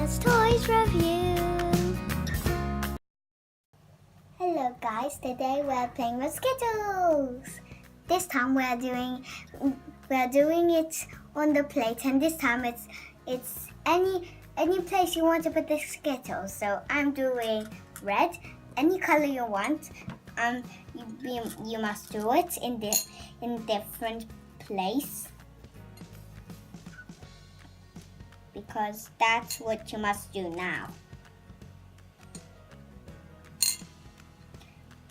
Evelyn's Toys Review. Hello guys, today we're playing with Skittles. This time we're doing it on the plate, and this time it's any place you want to put the Skittles. So I'm doing red, any color you want. You must do it in different place, because that's what you must do now.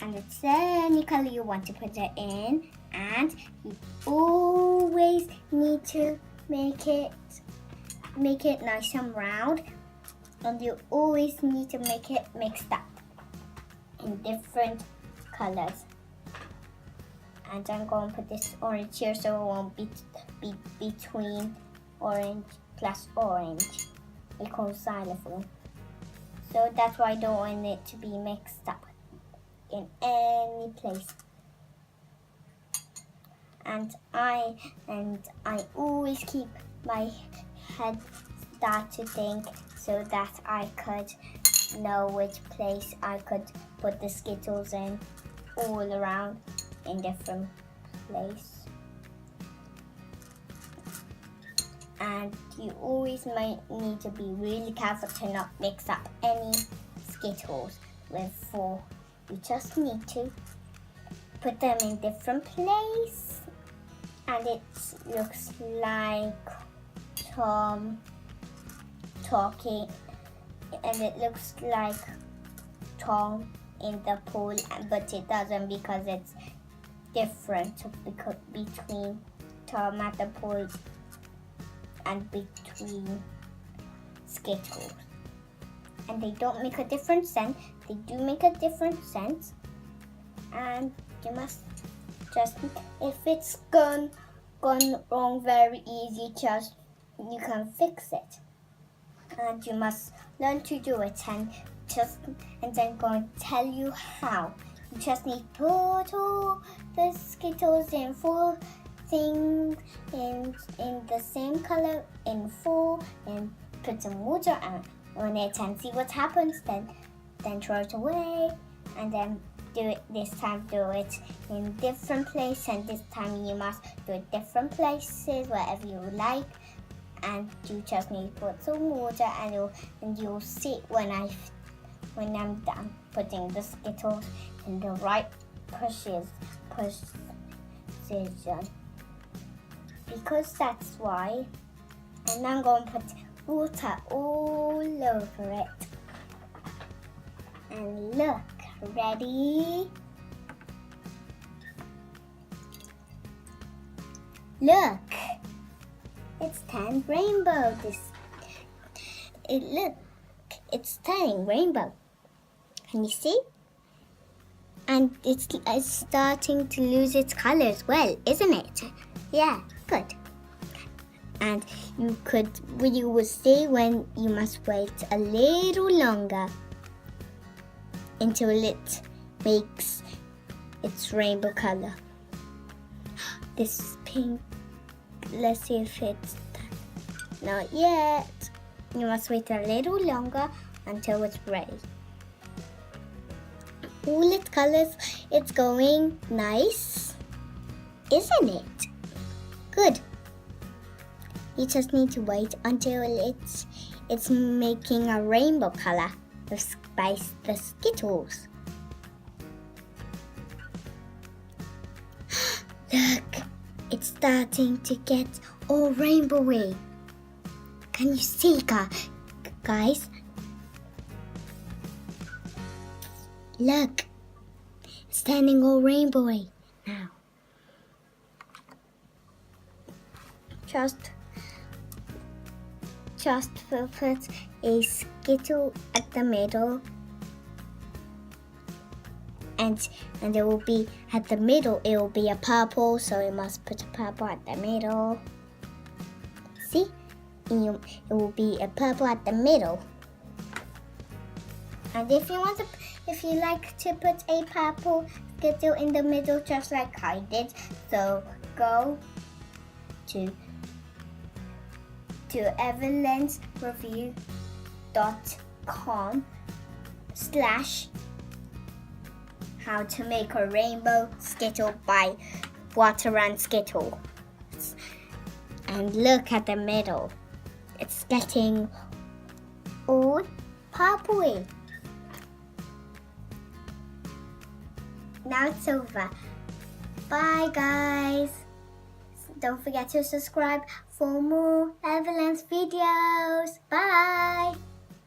And it's any color you want to put it in, and you always need to make it nice and round, and you always need to make it mixed up in different colors. And I'm going to put this orange here so it won't be between orange plus orange. We call xylophone. So that's why I don't want it to be mixed up in any place. And I always keep my head start to think so that I could know which place I could put the Skittles in, all around in different place. And you always might need to be really careful to not mix up any Skittles with four. You just need to put them in different place, and it looks like Tom talking, and it looks like Tom in the pool, but it doesn't, because it's different between Tom at the pool and between Skittles. And they don't make a different sense. They do make a different sense, and you must just, if it's gone wrong very easy, you can fix it. And you must learn to do it, and I'm going to tell you how. You just need to put all the Skittles in four things in the same color in four, and put some water on it and see what happens. Then throw it away, and then do it in different places, and this time you must do it different places wherever you like. And you just need to put some water, and you'll see when I'm done putting the Skittles in the right position, because that's why. And I'm going to put water all over it. And look, ready? Look, it's turning rainbow. It's turning rainbow. Can you see? And it's starting to lose its color as well, isn't it? Yeah, good. And you will see when you must wait a little longer until it makes its rainbow color. This is pink. Let's see if it's done. Not yet. You must wait a little longer until it's ready. All its colors, it's going nice, isn't it? Good. You just need to wait until it's making a rainbow color by the Skittles. Look, it's starting to get all rainbowy. Can you see, guys? Look, it's turning all rainbowy now. Just put a Skittle at the middle, and it will be at the middle. It will be a purple, so you must put a purple at the middle. See, it will be a purple at the middle. And if you like to put a purple Skittle in the middle, just like I did, so go to Evelyn's Review youtube.com/how to make a rainbow Skittle by Water and Skittle. And look at the middle. It's getting all purpley. Now it's over. Bye guys. Don't forget to subscribe for more Evelyn's videos. Bye.